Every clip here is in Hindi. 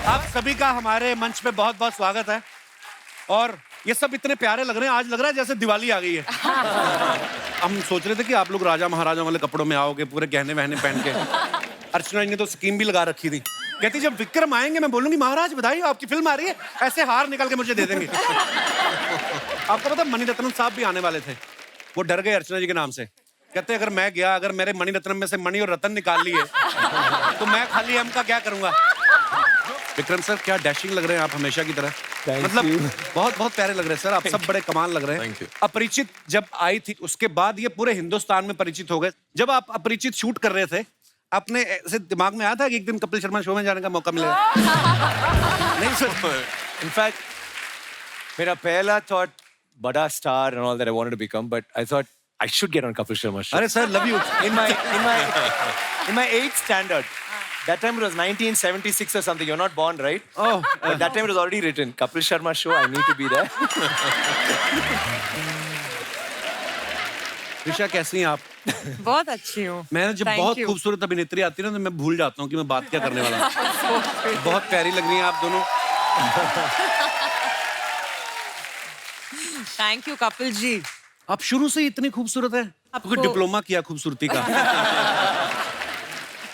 आप सभी का हमारे मंच पे बहुत बहुत स्वागत है। और ये सब इतने प्यारे लग रहे हैं, आज लग रहा है जैसे दिवाली आ गई है। हम सोच रहे थे कि आप लोग राजा महाराजा वाले कपड़ों में आओगे, पूरे गहने वहने पहन के। अर्चना जी ने तो स्कीम भी लगा रखी थी, कहती जब विक्रम आएंगे मैं बोलूंगी महाराज बधाई आपकी फिल्म आ रही है, ऐसे हार निकाल के मुझे दे देंगे। आपको पता मणिरत्नम साहब भी आने वाले थे, वो डर गए अर्चना जी के नाम से। कहते अगर मैं गया, अगर मेरे मणिरत्नम में से मणि और रतन निकाल लिए तो मैं खाली एम का क्या करूंगा। विक्रम सर क्या डैशिंग लग रहे हैं आप, हमेशा की तरह। मतलब बहुत बहुत प्यारे लग रहे हैं सर, आप सब बड़े कमाल लग रहे हैं। अपरिचित जब आई थी उसके बाद ये पूरे हिंदुस्तान में परिचित हो गए। जब आप अपरिचित शूट कर रहे थे, अपने ऐसे दिमाग में आया था कि एक दिन कपिल शर्मा शो में जाने का मौका मिलेगा? नहीं सर, इनफैक्ट मेरा पहला थॉट बड़ा star and all that I wanted to become, but I thought I should get on Kapil Sharma show. अरे sir love you. In my 8th standard, that time it was 1976 or something. You're not born, right? Oh, but that time it was already written. Kapil Sharma show. I need to be there. Risha कैसी हैं आप? बहुत अच्छी हूँ। मैं जब Thank बहुत you. खूबसूरत अभिनेत्री आती है ना तो मैं भूल जाता हूँ कि मैं बात क्या करने वाला हूँ। बहुत प्यारी लग रही हैं आप दोनों। Thank you Kapil ji. आप शुरू से इतनी खूबसूरत है, क्योंकि डिप्लोमा किया खूबसूरती का।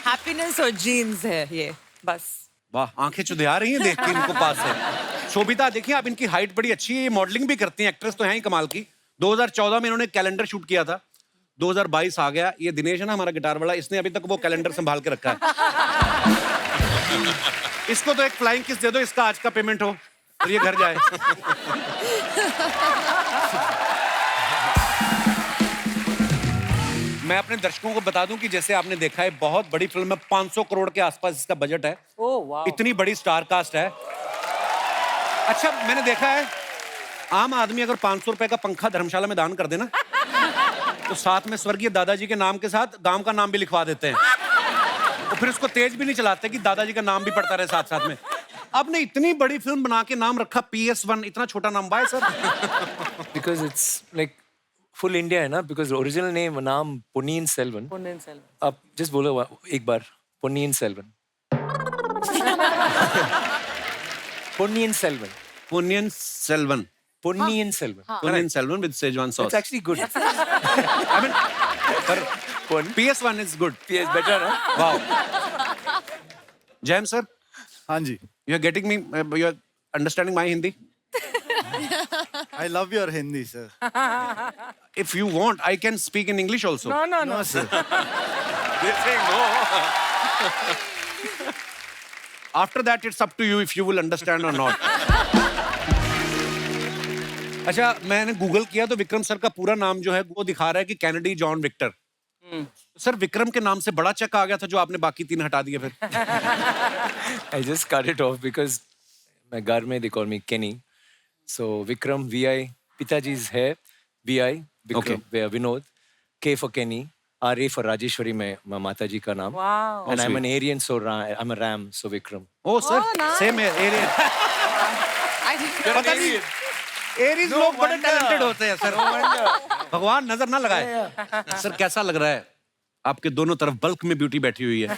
हैप्पीनेस और जीन्स है ये बस। वाह, आंखें चुधिया रही हैं देख के इनको पास से। शोभिता देखिए आप, इनकी हाइट बड़ी अच्छी है, ये मॉडलिंग भी करती हैं, एक्ट्रेस तो हैं ही कमाल की। 2014 में इन्होंने कैलेंडर शूट किया था, 2022 आ गया। ये दिनेश है ना हमारा गिटार वाला, इसने अभी तक वो कैलेंडर संभाल के रखा है। इसको तो एक फ्लाइंग किस दे दो, इसका आज का पेमेंट हो और ये घर जाए। मैं अपने दर्शकों को बता दूं कि जैसे आपने देखा है बहुत बड़ी फिल्म है, 500 करोड़ के आसपास इसका बजट है। ओह वाह। इतनी बड़ी स्टार कास्ट है। अच्छा मैंने देखा है आम आदमी अगर 500 रुपए का पंखा धर्मशाला में दान कर देना तो साथ में स्वर्गीय दादाजी के नाम के साथ गांव का नाम भी लिखवा देते हैं, और फिर उसको तेज भी नहीं चलाते कि दादाजी का नाम भी पड़ता रहे साथ साथ में। आपने इतनी बड़ी फिल्म बना के नाम रखा PS1, इतना छोटा नाम बाय sir? Because it's like full India है ना, because original name नाम पुनीन सेल्वन। आप just बोलो एक बार, Ponniyin Selvan. Ponniyin Selvan. Ponniyin Selvan. Ponniyin Selvan. Ponniyin Selvan with Szechuan sauce. It's actually good. I mean, PS1 is good. PS better ना? Wow. जैम सर, हाँ जी। you are getting me, you are understanding my Hindi? I love your Hindi, sir. If you want, I can speak in English also. No, sir. They're saying no. After that, it's up to you if you will understand or not. अच्छा मैंने गूगल किया तो विक्रम सर का पूरा नाम जो है वो दिखा रहा है कि Kennedy John Victor. Sir Vikram के नाम से बड़ा चेक आ गया था जो आपने बाकी 3 हटा दिए फिर। I just cut it off because my घर में they call me Kenny. So Vikram VI, पिताजी's है VI, Vikram Vinod, K for Kenny, RA for Rajeshwari में माता जी का नाम. Wow. And I'm an Aryan, so I'm a Ram, so Vikram. Oh sir nice. Same है एरियन। पता नहीं एरीज लोग बड़े टैलेंटेड होते हैं सर, भगवान नजर ना लगाए। सर कैसा लग रहा है आपके दोनों तरफ बल्क में ब्यूटी बैठी हुई है?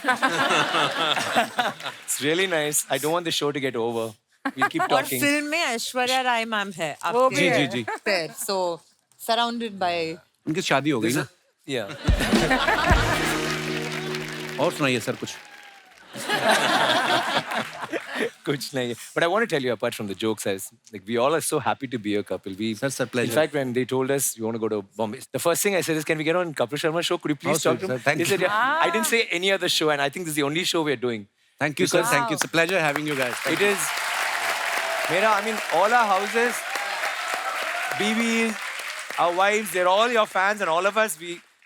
It's really nice. I don't want the show to get over. We'll keep और talking. फिल्म में ऐश्वर्या राय मैम है जी जी जी। सो सराउंडेड बाय। उनकी शादी हो गई ना? Yeah. और सुनाइए सर कुछ। कुछ नहीं. But I want to tell you, apart from the jokes, like we all are so happy to be a couple. Sir, pleasure. In fact, when they told us you want to go to Bombay, the first thing I said is, "Can we get on Kapil Sharma show? Could you please Oh, talk to sir, him?" thank They said, you. "Yeah." I didn't say any other show, and I think this is the only show we're doing. Thank you sir, thank you. It's a pleasure having you guys. It is. I mean, all our houses, BBs, our wives, they're all your fans, and all of us,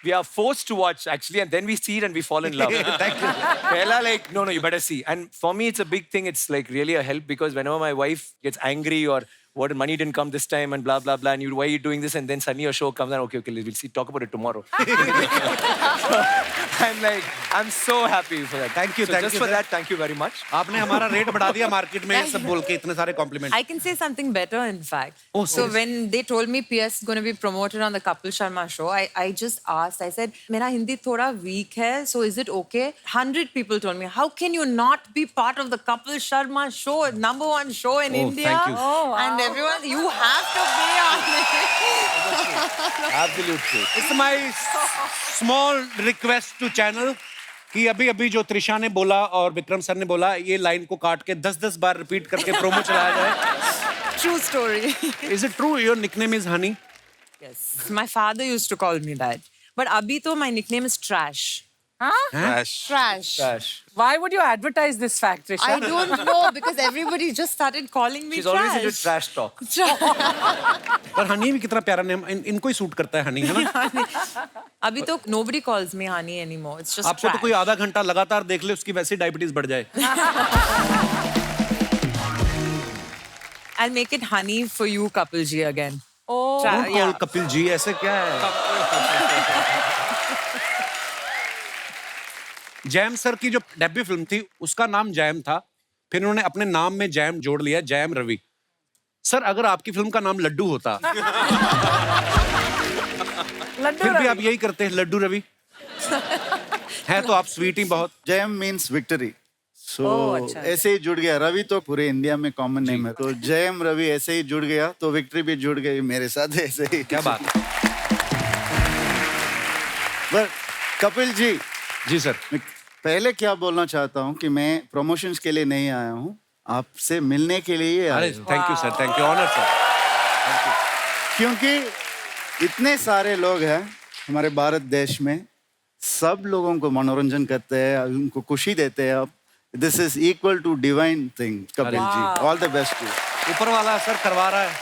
we are forced to watch actually, and then we see it and we fall in love. Thank you. Pehla, like, no, you better see. And for me, it's a big thing. It's like really a help because whenever my wife gets angry or what money didn't come this time and blah, blah, blah, and why are you doing this? And then suddenly your show comes and okay, we'll see, talk about it tomorrow. So, I'm like, I'm so happy for that. Thank you, So thank just you, for sir. that, thank you very much. आपने हमारा रेट बढ़ा दिया मार्केट में ये सब बोल के इतने सारे complement I can say something better, in fact. Oh, so serious? when they told me PS is going to be promoted on the Kapil Sharma show, I just asked. I said, "मेरा हिंदी थोड़ा weak है, so is it okay?" 100 people told me, "How can you not be part of the Kapil Sharma show, #1 show in Oh, India?" thank you. And everyone, you have to be on it. Absolute truth. It's my small request to channel कि अभी अभी जो त्रिशा ने बोला और विक्रम सर ने बोला ये लाइन को काट के 10-10 बार रिपीट करके प्रोमो चलाया जाए. True story. Is it true your nickname is Honey? Yes, my father used to call me that. But abhi to my nickname is Trash. Trash. Trash. Why would you advertise this fact, Trisha? I don't know because everybody just started calling me She's Trash. always into trash talk. पर हनी भी कितना प्यारा नेम इनको ही सूट करता है हनी है ना. अभी तो nobody calls me honey anymore. It's just आपको तो Trash. कोई आधा घंटा लगातार देख ले उसकी वैसे डायबिटीज बढ़ जाए. I'll make it honey for you, Kapil ji, again. Oh. Don't call Kapil ji ऐसे क्या है. जैम सर की जो डेब्यू फिल्म थी उसका नाम जैम था, फिर उन्होंने अपने नाम में जैम जोड़ लिया, जैम रवि. सर अगर आपकी फिल्म का नाम लड्डू होता Laddu फिर भी Ravi. आप यही करते हैं लड्डू रवि. है तो आप स्वीट ही बहुत. Jam means victory. सो अच्छा. ऐसे ही जुड़ गया. रवि तो पूरे इंडिया में कॉमन नेम है, तो जैम रवि ऐसे ही जुड़ गया, तो विक्ट्री भी जुड़ गई मेरे साथ ऐसे ही. क्या बात है. पर कपिल जी, जी सर. मैं पहले क्या बोलना चाहता हूँ कि मैं प्रमोशंस के लिए नहीं आया हूँ, आपसे मिलने के लिए ही अरे आया हूँ. Thank you sir, thank you, honour sir. क्योंकि इतने सारे लोग हैं हमारे भारत देश में, सब लोगों को मनोरंजन करते हैं, उनको खुशी देते हैं. आप this is equal to divine thing Kapil ji. All the best too. ऊपर वाला सर करवा रहा है.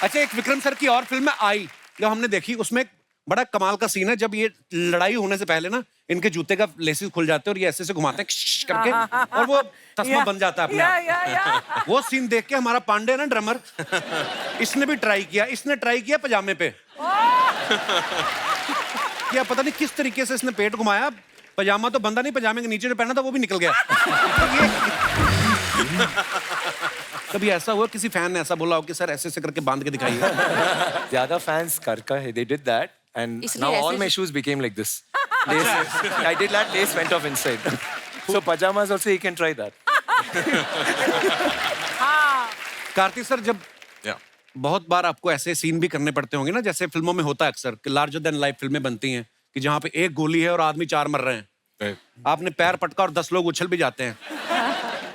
अच्छा एक विक्रम सर की और फिल्म है आई जो हमने देखी, उसमें एक बड़ा कमाल का सीन है जब ये लड़ाई होने से पहले ना इनके जूते का लेसिस खुल जाते हैं और ये ऐसे से घुमाते हैं करके और वो तस्मा बन जाता है अपने आप. Yeah. वो सीन देख के हमारा पांडे है ना ड्रमर, इसने भी ट्राई किया. इसने ट्राई किया पजामे पे. क्या पता नहीं किस तरीके से इसने पेट घुमाया, पजामा तो बंदा नहीं, पजामे के नीचे जो पहना था वो भी निकल गया. कभी ऐसा हुआ किसी फैन ने ऐसा बोला हो कि सर ऐसे ऐसे करके बांध के दिखाइए? ज्यादा fans करका है. They did that, and इसलिए now all ऐसे- my shoes became like this. Lace, I did that. Lace went off inside. So pajamas also you can try that. Kartik sir जब Yeah. बहुत बार आपको ऐसे सीन भी करने पड़ते होंगे ना, जैसे फिल्मों में होता है अक्सर कि लार्जर देन लाइफ फिल्में बनती हैं कि जहाँ पे एक गोली है और आदमी 4 मर रहे हैं. Right. आपने पैर पटका और 10 लोग उछल भी जाते हैं.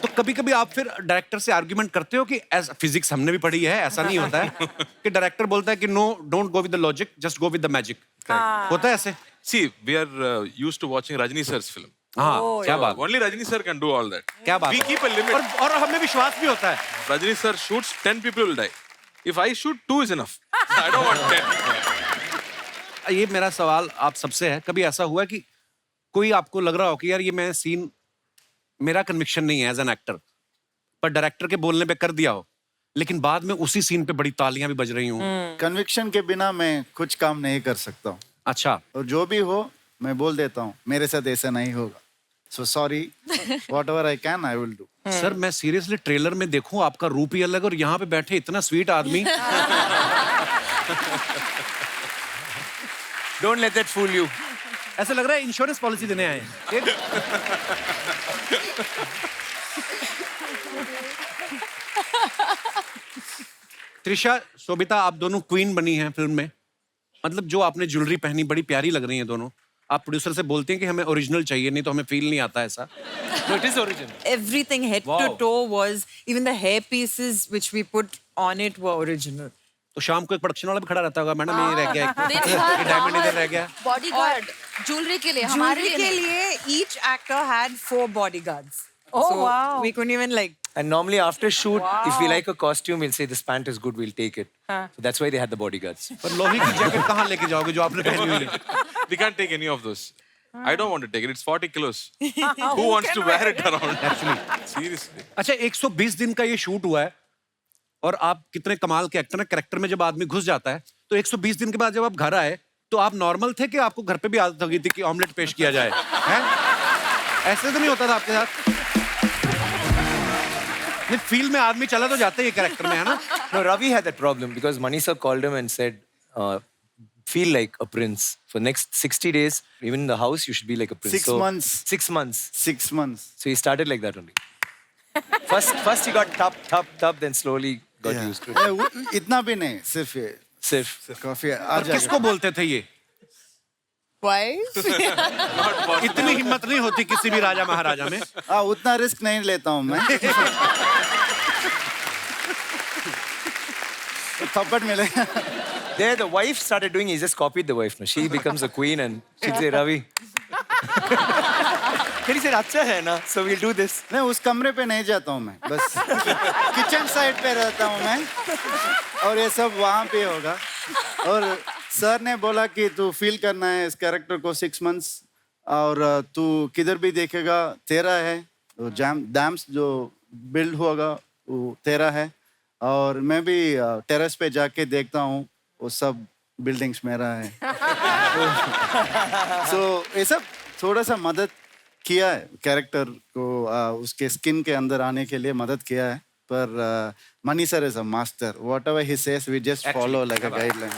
तो कभी कभी आप फिर डायरेक्टर से आर्ग्यूमेंट करते हो कि फिजिक्स हमने भी पढ़ी है, ऐसा नहीं होता है कि डायरेक्टर बोलता है कि no don't go with the logic, just go with the magic. होता है ऐसे? See, we are used to watching Rajini sir's film. हाँ क्या बात. Only Rajini sir can do all that. क्या बात We है. keep a limit. और हमें विश्वास भी होता है. Rajini sir shoots, 10 people will die. If I shoot, 2 is enough. I don't want 10. ये मेरा सवाल आप सबसे है, कभी ऐसा हुआ कि कोई आपको लग रहा हो कि यार ये मैं सीन मेरा कन्विक्शन नहीं है एज एन एक्टर, पर डायरेक्टर के बोलने पे कर दिया हो, लेकिन बाद में उसी सीन पे बड़ी तालियां भी बज रही हूँ? कन्विक्शन के बिना मैं कुछ काम नहीं कर सकता हूँ, अच्छा. और जो भी हो मैं बोल देता हूँ मेरे साथ ऐसा नहीं होगा. So sorry, whatever I can I will do. Sir मैं सीरियसली ट्रेलर में देखूं आपका रूप ही अलग और यहाँ पे बैठे इतना स्वीट आदमी. Don't let that fool you. ऐसा लग रहा है इंश्योरेंस पॉलिसी देने आए हैं. त्रिशा, शोभिता, आप दोनों क्वीन बनी हैं फिल्म में. मतलब जो आपने ज्वेलरी पहनी बड़ी प्यारी लग रही है दोनों. आप प्रोड्यूसर से बोलते हैं कि हमें ओरिजिनल चाहिए, नहीं तो हमें फील नहीं आता ऐसा. No, it is original. Everything head to Wow. toe was, even the hair pieces which we put on it were original. तो शाम को एक प्रोडक्शन वाला भी खड़ा रहता होगा, मैडम ये रह गया दिन एक भर डायमंड इधर रह गया. बॉडीगार्ड ज्वेलरी के लिए हमारे Jewelry लिए के नहीं। लिए each actor had 4 bodyguards. Oh, so wow. we couldn't even like. And normally after shoot, if we like a costume, we'll say this pant is good, we'll take it. So that's why they had the bodyguards. पर लोही की जैकेट कहाँ लेके जाओगे जो आपने पहनी हुई है? We can't take any of those. I don't want to take it. It's 40 kilos. Who wants to wear it around? Actually. Seriously. अच्छा 120 दिन का ये शूट हुआ है और आप कितने कमाल के एक्टर हैं. कैरेक्टर में जब आदमी घुस जाता है तो 120 दिन के बाद जब आप घर आए तो आप नॉर्मल थे कि आपको घर पे भी आदत हो गई थी कि ऑमलेट पेश किया जाए? हैं? ऐसे तो नहीं होता था आपके साथ? नहीं, फील्ड में आदमी चला तो जाता ही है कैरेक्टर में, है ना? No, Ravi had that problem because Mani sir called him and said, feel like a prince. For next 60 days, even in the house, you should be like a prince. 6 months. 6 months. 6 months. So he started like that only. First he got top, then slowly got Yeah. used to it. इतना भी नहीं, सिर्फ ये Sif. काफी आ और जाएगा। किसको बोलते थे ये? Wife? इतनी हिम्मत नहीं होती किसी भी राजा महाराजा में। हाँ, उतना रिस्क नहीं लेता हूँ मैं। थप्पड़ मिलेगा। There the wife started doing, he just copied the wife. No? She becomes a queen and she'd say, Ravi. Then he said, अच्छा है ना, so we'll do this. नहीं, उस कमरे पे नहीं जाता हूँ मैं, बस किचन साइड पे रहता हूँ मैं, और ये सब वहाँ पे होगा। और सर ने बोला कि तू फील करना है इस कैरेक्टर को 6 months, और तू किधर भी देखेगा तेरा है, तो डैम्स जो बिल्ड होगा वो तेरा है, और मैं भी टेरेस पे जाके देखता हूँ वो सब बिल्डिंग्स मेरा है। सो ये सब थोड़ा सा मदद किया है कैरेक्टर को उसके स्किन के अंदर आने के लिए मदद किया है, पर Mani sir is a master, whatever he says we just follow like a guideline.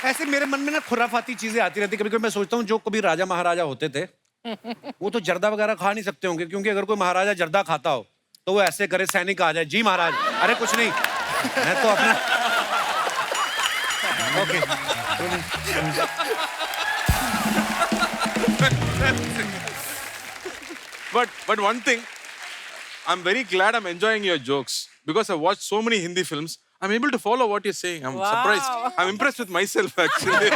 ऐसे मेरे मन में ना खुराफाती चीजें आती रहती, कभी कभी मैं सोचता हूँ जो कभी राजा महाराजा होते थे वो तो जर्दा वगैरह खा नहीं सकते होंगे, क्योंकि अगर कोई महाराजा जर्दा खाता हो तो वो ऐसे करे, सैनिक आ जाए, जी महाराज, अरे कुछ नहीं, मैं तो अपना okay. But one thing, I'm very glad I'm enjoying your jokes because I've watched so many Hindi films. I'm able to follow what you're saying. I'm surprised. I'm impressed with myself actually.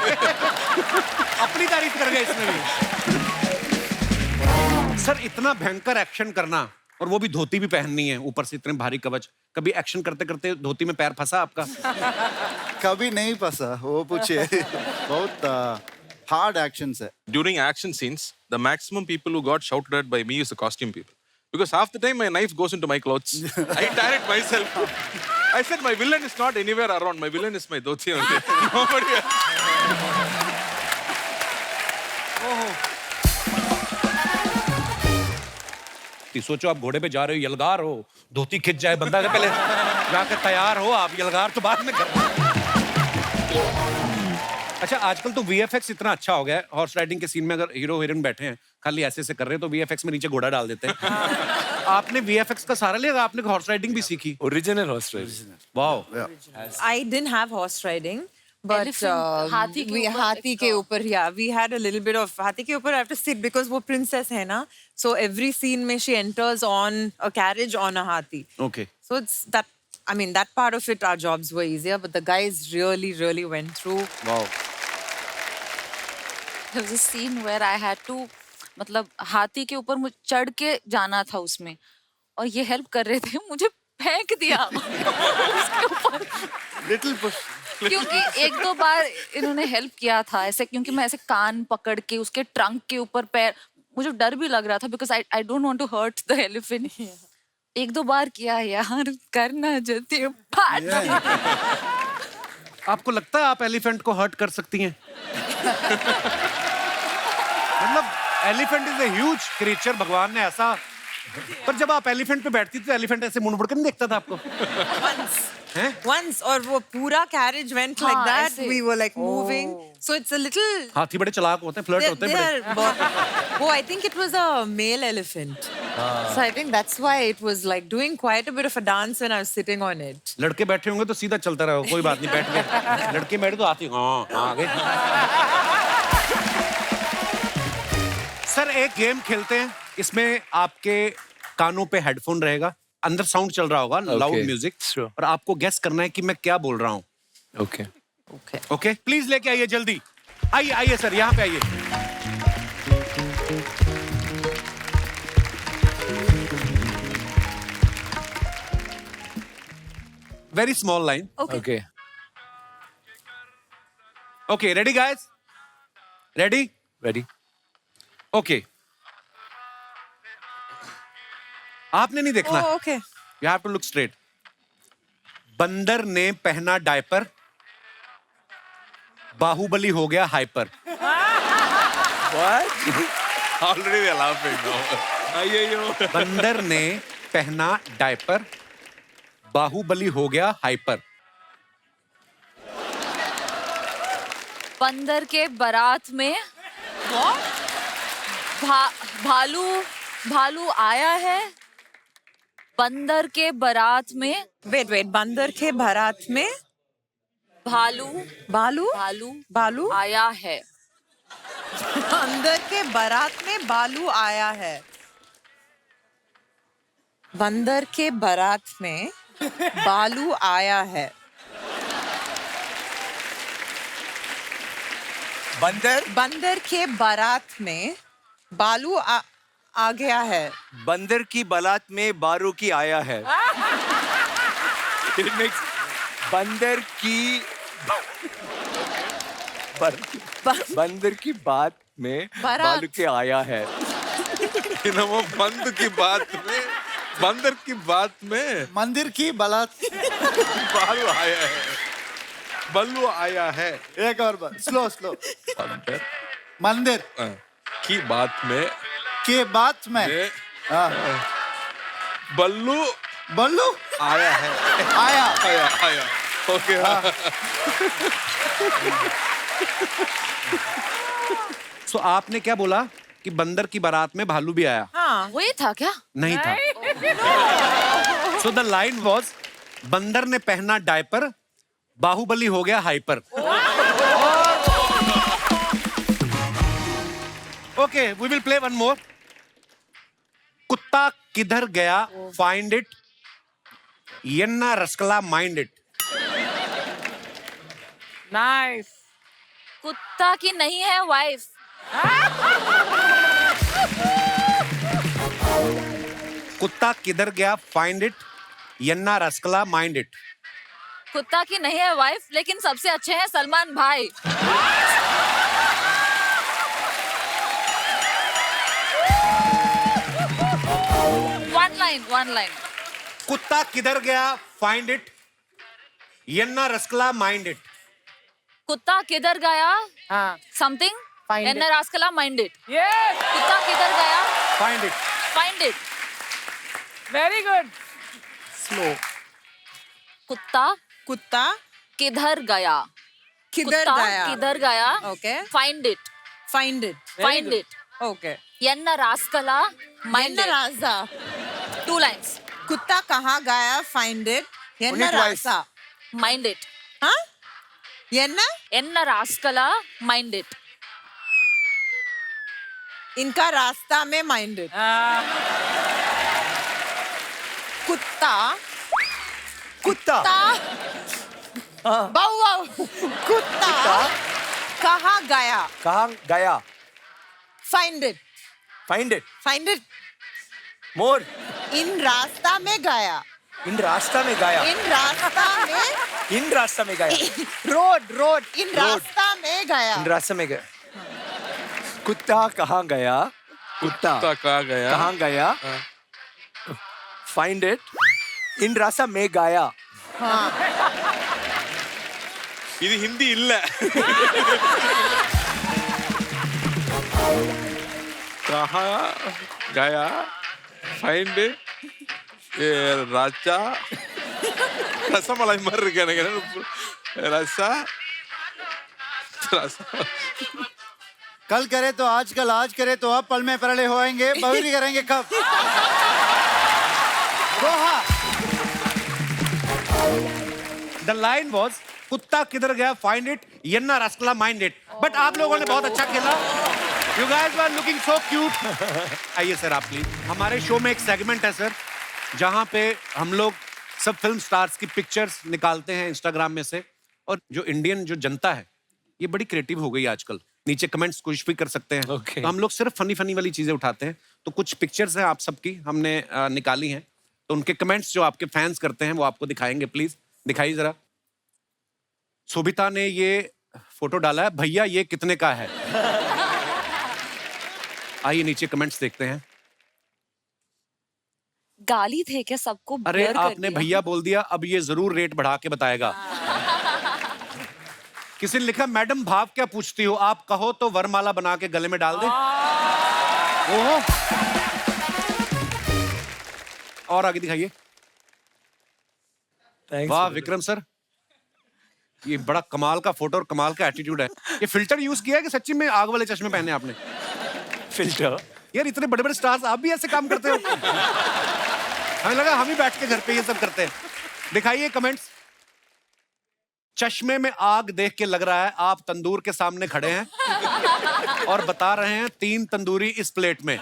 अपनी तारीफ कर गए इसमें भी। सर इतना भयंकर एक्शन करना, और वो भी धोती भी पहननी है, ऊपर से इतने भारी कवच, कभी एक्शन करते करते धोती में पैर फंसा आपका? कभी नहीं फंसा, वो पूछे। बहुत हार्ड एक्शन है। During action scenes, the maximum people who got shouted at by me is the costume people. Because half the time my knife goes into my clothes. I tear it myself. I said my villain is not anywhere around. My villain is my dhoti only. Nobody else. सोचो आप घोड़े पे जा रहे हो, यलगार हो, धोती खिंच जाए बंदा के, पहले जाकर तैयार हो आप, यलगार तो बाद में कर। अच्छा आजकल तो VFX इतना अच्छा हो गया है, हॉर्स राइडिंग के सीन में अगर हीरो हीरोइन बैठे हैं खाली ऐसे से कर रहे हैं तो VFX में नीचे घोड़ा डाल देते हैं। आपने VFX का सहारा लिया, आपने हॉर्स राइडिंग भी सीखी? Original horse riding. Wow. I didn't have horse riding, but Elephant, हाथी के we ऊपर हाथी के ऊपर, yeah, we had a little bit of हाथी के ऊपर I have to sit because वो princess है ना, so every scene में she enters on a carriage on a हाथी. Okay. So it's that, I mean, that part of it, our jobs were easier, but the guys really went through. Wow. There was a scene where I had to, मतलब हाथी के ऊपर मुझे चढ़ के जाना था उसमें, और ये हेल्प कर रहे थे, मुझे फेंक दिया उसके ऊपर। Little push. क्योंकि 1-2 बार इन्होंने हेल्प किया था ऐसे, क्योंकि मैं ऐसे कान पकड़ के उसके ट्रंक के ऊपर पैर, मुझे डर भी लग रहा था because I don't want to hurt the elephant. 1-2 बार किया यार, करना जल्दी फाट। आपको लगता है आप एलिफेंट को हर्ट कर सकती हैं? मतलब elephant is a huge creature, भगवान ने ऐसा, पर जब आप एलिफेंट पे बैठती थी तो एलिफेंट ऐसे मुड़ मुड़ कर नहीं देखता था आपको? Once, और वो पूरा carriage went like हाँ, that. ऐसे। We were like moving, so it's a little. हाथी बड़े चालाक होते हैं, फ्लर्ट होते हैं बड़े। Oh, I think it was a male elephant. So I think that's why it was like doing quite a bit of a dance when I was sitting on it. लड़के बैठे होंगे तो सीधा चलता रहो, कोई बात नहीं, बैठ गए। लड़के बैठे तो हाथी हाँ आगे। सर एक गेम खेलते हैं, इसमें आपके कानों पे हेडफोन रहेगा, अंदर साउंड चल रहा होगा, लाउड म्यूजिक, sure. और आपको गेस करना है कि मैं क्या बोल रहा हूँ। Okay. ओके प्लीज लेके आइए जल्दी, आइए सर, यहाँ पे आइए। Very small line. Okay. Okay ready guys, ready? Ready? Okay आपने नहीं देखना, Oh, okay. You have to look straight. बंदर ने पहना डायपर, बाहुबली हो गया hyper. Already they're laughing now. Ayyo. बंदर ने पहना डायपर, बाहुबली हो गया हाइपर। बंदर के बारात में भालू भालू आया है। बंदर के बारात में वेट बंदर के बारात में भालू बालू भालू बालू आया है। बंदर के बारात में बालू आया है। बंदर के बारात में बालू आया है। बंदर के बारात में बालू आ गया है। बंदर की बारात में बारू की आया है। It makes बंदर की बात में बारात। बालू के आया है। You know, वो बंद की बात में, बंदर की बात में मंदिर की बारात। बालू आया है। बल्लू आया है। एक और बार, स्लो स्लो। बंदर मंदिर की बात में के बात में हाँ, बल्लू बल्लू आया है। आया। आया ओके। सो आपने क्या बोला कि बंदर की बारात में भालू भी आया? हाँ वही था क्या? नहीं था। सो द लाइन वाज बंदर ने पहना डायपर, बाहुबली हो गया hyper. Okay, we will play one more. कुत्ता किधर गया फाइंड इट, यन्ना रसकला माइंड इट। Nice. कुत्ता की नहीं है वाइफ। कुत्ता किधर गया फाइंड इट, यन्ना रसकला माइंड इट। कुत्ता की नहीं है वाइफ, लेकिन सबसे अच्छे हैं सलमान भाई। One line. कुत्ता किधर गया फाइंड इट, यन्ना रसकला माइंड इट। कुत्ता किधर गया हाँ. Something Find it. एन रास्कला माइंड इट। Yes. कुत्ता किधर गया find it. Find it. Very good. Slow. कुत्ता कुत्ता किधर गया किधर कुत्ता गया? किधर गया okay find it find it. Find it okay एन रास्कला माइंड इट। राजा। 2 लाइन्स। कुत्ता कहाँ गया find it, Only twice. Raja. Mind it हाँ एन रास्कला माइंड इट। इनका रास्ता में माइंड इट। कुत्ता कुत्ता बाऊ कुत्ता कहाँ गया कहाँ गया find it find it more इन रास्ता में गया इन रास्ता में गया इन रास्ता में इन रास्ता में गया रोड इन रास्ता में गया इन रास्ता में गया कुत्ता कहाँ गया कुत्ता कहाँ गया? कहाँ गया फाइंड इट इन रास्ता में गया இது ஹிந்தி இல்ல. कहाँ गया find it ராஜா ரசமலை மாதிரி இருக்கு எனக்கு. ரசா कल करे तो आजकल, आज करे तो अब, पल में परले होएंगे, बहुरी करेंगे कब? दोहा। द लाइन वॉज कुत्ता किधर गया फाइंड इट, यन्ना रसकला माइंड इट। बट आप लोगों ने बहुत अच्छा खेला। You guys were looking so cute. आइए सर आप प्लीज। हमारे शो में एक सेगमेंट है सर, जहां पे हम लोग सब फिल्म स्टार्स की पिक्चर्स निकालते हैं इंस्टाग्राम में से। और जो इंडियन जो जनता है ये बड़ी क्रिएटिव हो गई आजकल। नीचे कमेंट्स कुछ भी कर सकते हैं। Okay. तो हम लोग सिर्फ फनी वाली चीजें उठाते हैं। तो कुछ पिक्चर्स हैं आप सबकी हमने निकाली हैं, तो उनके कमेंट्स जो आपके फैंस करते हैं वो आपको दिखाएंगे। प्लीज दिखाइए जरा। शोभिता ने ये फोटो डाला है, भैया ये कितने का है। आइए नीचे कमेंट्स देखते हैं। गाली थे क्या सबको? अरे blur कर आपने दिया। भैया बोल दिया, अब ये जरूर रेट बढ़ा के बताएगा। किसी ने लिखा मैडम भाव क्या पूछती हो, आप कहो तो वरमाला बना के गले में डाल दे। ओहो, और आगे दिखाइए। वाह विक्रम सर, ये बड़ा कमाल का फोटो और कमाल का एटीट्यूड है। ये फिल्टर यूज किया है कि सच्ची में आग वाले चश्मे पहने आपने? फिल्टर। यार इतने बड़े बड़े स्टार्स आप भी ऐसे काम करते हो? हमें लगा हम ही बैठ के घर पे ये सब करते हैं। दिखाइए कमेंट्स। चश्मे में आग देख के लग रहा है आप तंदूर के सामने खड़े हैं और बता रहे हैं 3 तंदूरी इस प्लेट में।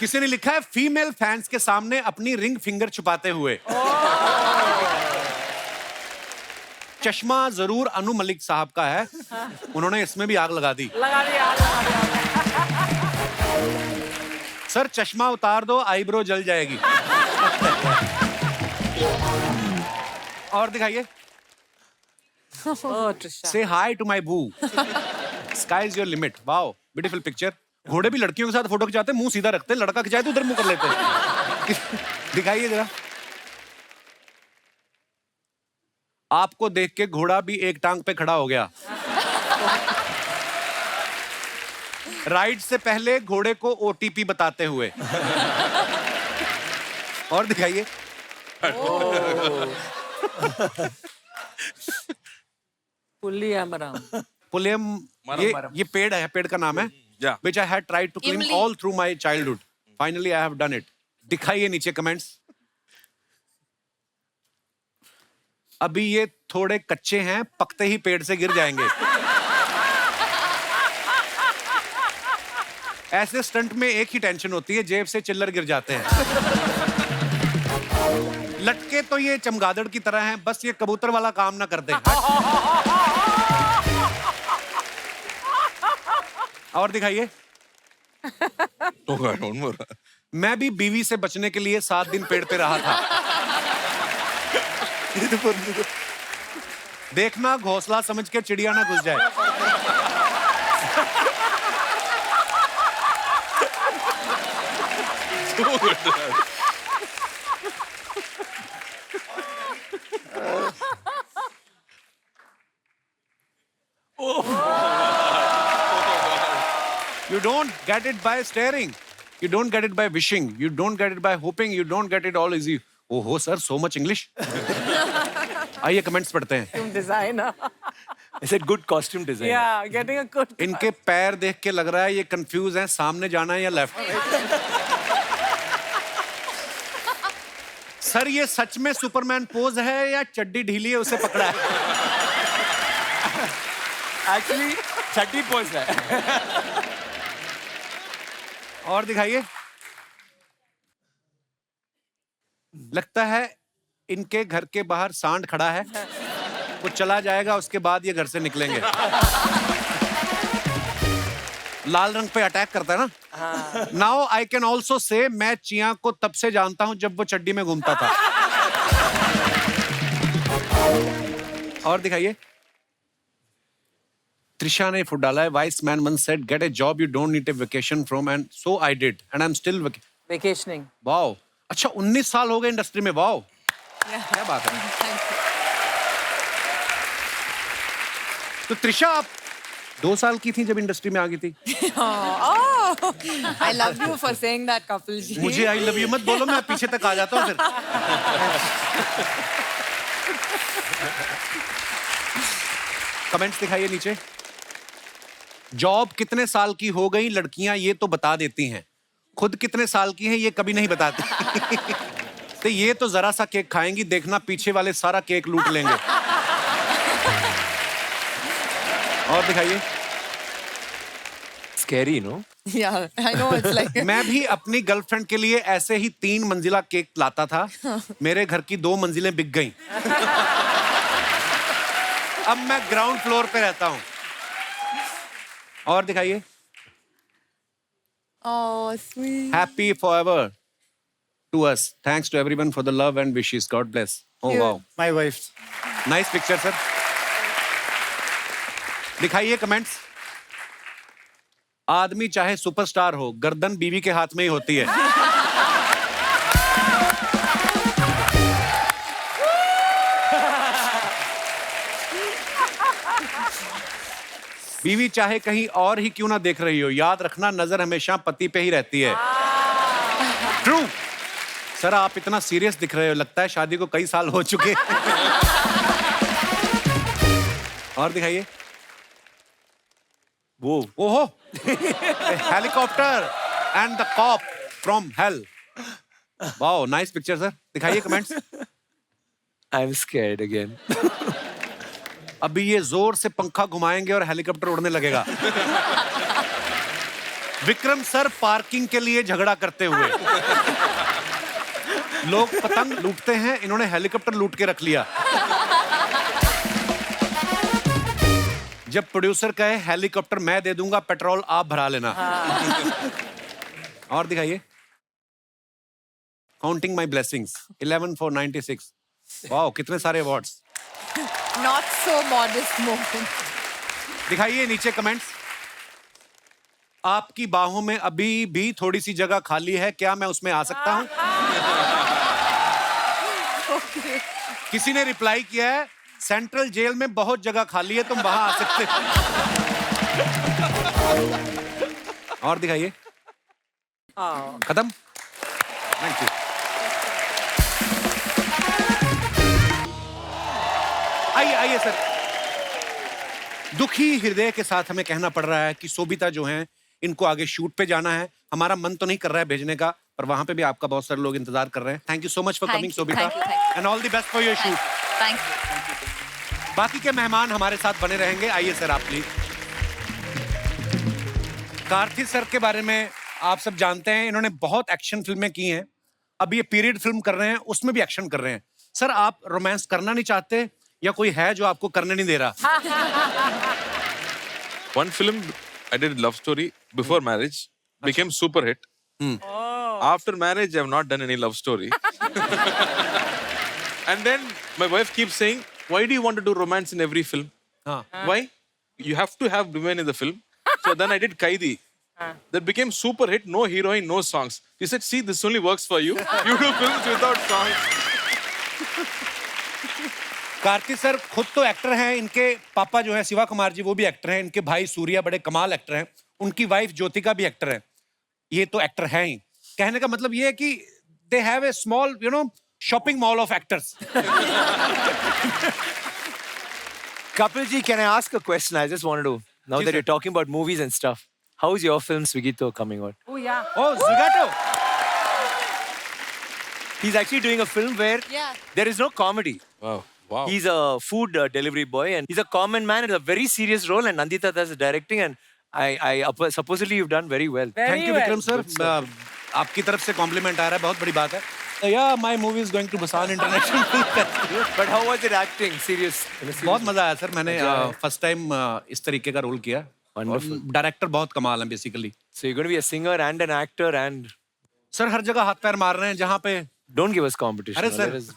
किसी ने लिखा है फीमेल फैंस के सामने अपनी रिंग फिंगर छुपाते हुए। चश्मा जरूर अनु मलिक साहब का है, उन्होंने इसमें भी आग लगा दी। लगा दिया। सर चश्मा उतार दो, आईब्रो जल जाएगी। और दिखाइए। Oh, Trisha. से हाई टू माई बू, sky is your limit. Wow beautiful picture. घोड़े भी लड़कियों के साथ फोटो खिंचाते हैं, मुंह सीधा रखते हैं, लड़का खिंचाए तो उधर मुंह कर लेते हैं। दिखाइए जरा। आपको देख के घोड़ा भी एक टांग पे खड़ा हो गया। राइड से पहले घोड़े को ओटीपी बताते हुए। और दिखाइए। Fully amaram. पुलियम, ये पेड़ है, पेड़ का नाम है। Yeah. Which I had tried to climb इमली। all through my childhood. Finally I have done it. दिखाइए नीचे कमेंट्स। अभी ये थोड़े कच्चे हैं, पकते ही पेड़ से गिर जाएंगे। ऐसे स्टंट में एक ही टेंशन होती है, जेब से चिल्लर गिर जाते हैं। लटके तो ये चमगादड़ की तरह हैं, बस ये कबूतर वाला काम ना कर दे। और दिखाइए। मैं भी बीवी से बचने के लिए 7 दिन पेड़ पे रहा था। देखना घोंसला समझ के चिड़िया ना घुस जाए। You don't get it by staring. You don't get it by wishing. You don't get it by hoping. You don't get it all easy. Oh ho, sir, so much English. आइए कमेंट्स पढ़ते हैं। Costume designer. Is it good costume design? Yeah, getting a good. इनके पैर देख के लग रहा है ये कंफ्यूज हैं, सामने जाना है या लेफ्ट। सर ये सच में सुपरमैन पोज है या चड्डी ढीली है उसे पकड़ा है? Actually, चड्डी पोज है। और दिखाइए। लगता है इनके घर के बाहर सांड खड़ा है, वो चला जाएगा उसके बाद ये घर से निकलेंगे। लाल रंग पे अटैक करता है ना। Now I can also say मैं चिया को तब से जानता हूं जब वो चड्डी में घूमता था। और दिखाइए। त्रिशा ने फुट डाला है। Vice man once said get a job you don't need a vacation from and so I did and I'm still Vacationing. Wow. अच्छा 19 साल हो गए इंडस्ट्री में। वाओ क्या बात है। तो त्रिशा आप 2 साल की थी जब इंडस्ट्री में आ गई थी। Oh, I love you for saying that, Kapil ji. मुझे आई लव यू मत बोलो, मैं पीछे तक आ जाता हूँ फिर। कमेंट्स दिखाइए नीचे। जॉब कितने साल की हो गई लड़कियां ये तो बता देती हैं, खुद कितने साल की हैं ये कभी नहीं बताती। तो ये तो जरा सा केक खाएंगी, देखना पीछे वाले सारा केक लूट लेंगे। और दिखाइए। Scary, no? Yeah, I know it's like. मैं भी अपनी गर्लफ्रेंड के लिए ऐसे ही 3 मंजिला केक लाता था, मेरे घर की 2 मंजिलें बिक गईं। अब मैं ग्राउंड फ्लोर पे रहता हूँ। और दिखाइए। Oh, sweet. Happy forever to us. Thanks to everyone for the love and wishes. God bless. Oh Cute. wow. My wife. Nice picture, sir. दिखाइए कमेंट्स। आदमी चाहे सुपरस्टार हो, गर्दन बीवी के हाथ में ही होती है। बीवी चाहे कहीं और ही क्यों ना देख रही हो, याद रखना नजर हमेशा पति पे ही रहती है। ट्रू। सर आप इतना सीरियस दिख रहे हो, लगता है शादी को कई साल हो चुके। और दिखाइए। वो ओहो, helicopter and the cop from hell. Wow, nice picture sir. दिखाइए comments. I am scared again. अभी ये जोर से पंखा घुमाएंगे और हेलीकॉप्टर उड़ने लगेगा। विक्रम सर पार्किंग के लिए झगड़ा करते हुए। लोग पतंग लूटते हैं, इन्होंने हेलीकॉप्टर लूट के रख लिया। जब प्रोड्यूसर कहे हेलीकॉप्टर मैं दे दूंगा, पेट्रोल आप भरा लेना। और दिखाइए। Counting my blessings 11 for 96। Wow, कितने सारे awards. Not so modest moment. दिखाइए नीचे कमेंट्स। आपकी बाहों में अभी भी थोड़ी सी जगह खाली है, क्या मैं उसमें आ सकता हूं? किसी ने रिप्लाई किया है, सेंट्रल जेल में बहुत जगह खाली है, तुम वहां आ सकते हो। और दिखाइए। खत्म। Thank you. आइए आइए सर। दुखी हृदय के साथ हमें कहना पड़ रहा है कि सोबिता जो हैं, इनको आगे शूट पे जाना है। हमारा मन तो नहीं कर रहा है भेजने का, पर वहां पे भी आपका बहुत सारे लोग इंतजार कर रहे हैं। Thank you so much for coming Sobita, and all the best for your shoot. Thank you. बाकी के मेहमान हमारे साथ बने रहेंगे। आइए सर आप प्लीज। कार्थिक सर के बारे में आप सब जानते हैं, इन्होंने बहुत एक्शन फिल्में की हैं। अब ये पीरियड फिल्म कर रहे हैं, उसमें भी एक्शन कर रहे हैं। सर आप रोमांस करना नहीं चाहते, या कोई है जो आपको करने नहीं दे रहा? One film I did love story before marriage, became super hit. After marriage, I have not done any love story. And then my wife keeps saying, "Why do you want to do romance in every film? हाँ। Why? You have to have women in the film." So then I did Kaidi. That became super hit. No heroine, no songs. She said, "See, this only works for you. You do films without songs." Kartik sir खुद तो एक्टर हैं, इनके पापा जो हैं शिवा कुमार जी, वो भी एक्टर हैं। इनके भाई सूर्या बड़े कमाल एक्टर हैं। उनकी वाइफ ज्योतिका भी एक्टर है। ये तो एक्टर हैं ही। कहने का मतलब ये है कि they have a small shopping mall of actors. Kapil ji, can I ask a question? I just wanted to, now Ji, that sir. you're talking about movies and stuff, how's your film Swigito coming out? Oh, yeah. Oh, Zugato. He's actually doing a film where Yeah. there is no comedy. Wow. Wow. He's a food delivery boy and he's a common man. It's a very serious role and Nandita does the directing and supposedly you've done very well. Very Thank you, well. Vikram sir. आपकी तरफ से कॉम्प्लीमेंट आ रहा है, बहुत बड़ी बात है। Yeah, my movie is going to Busan International Film Festival. But how was it acting? Serious? In a serious बहुत मजा आया सर। मैंने फर्स्ट टाइम इस तरीके का रोल किया। Wonderful. डायरेक्टर बहुत कमाल है basically. So you're going to be a singer and an actor and sir हर जगह हाथ पैर मार रहे हैं जहाँ पे। don't give us competition. अरे sir. Let us-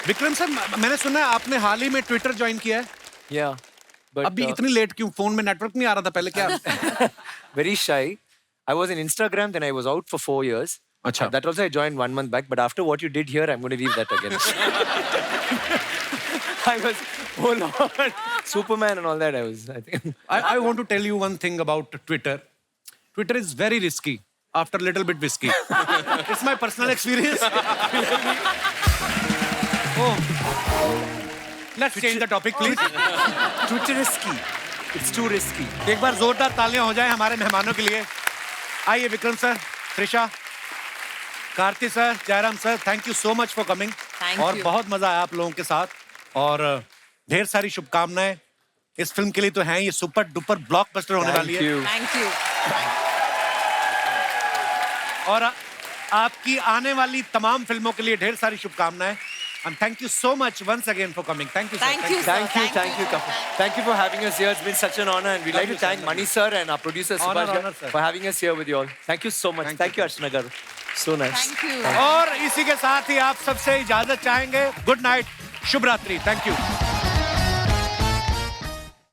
Vikram sir, मैंने सुना है आपने हाल ही में ट्विटर ज्वाइन किया है। Yeah. But अभी इतनी लेट क्यों? फोन में नेटवर्क नहीं आ रहा था पहले क्या? very shy. I was in Instagram, then I was out for 4 years. अच्छा। That also I joined 1 month back. But after what you did here, I'm going to leave that again. I was, oh Lord, Superman and all that. I think. I want to tell you one thing about Twitter. Twitter is very risky after a little bit whiskey. It's my personal experience. Oh. Let's change the topic, please. Too risky. It's too risky. एक बार जोरदार तालियां हो जाएं हमारे मेहमानों के लिए। आइए Vikram sir, Trisha, Kartik sir, Jairam sir, thank you so much for coming. Thank और you. बहुत मजा आया आप लोगों के साथ और ढेर सारी शुभकामनाएं इस फिल्म के लिए। तो हैं ये सुपर डुपर ब्लॉकबस्टर होने वाली Thank है। you. Thank you. और आपकी आने वाली तमाम फिल्मों के लिए ढेर सारी शुभकामनाएं। And thank you so much once again for coming. Thank you, sir. Thank you, sir. Thank you, Kapil. Thank you for having us here. It's been such an honor, and we'd like to thank Mani sir and our producer Honor, Subhash honor, sir. for having us here with you all. Thank you so much. Thank you, Archana garu. So nice. Thank you. और इसी के साथ ही आप सबसे इजाजत चाहेंगे। गुड नाइट, शुभ रात्रि। Thank you.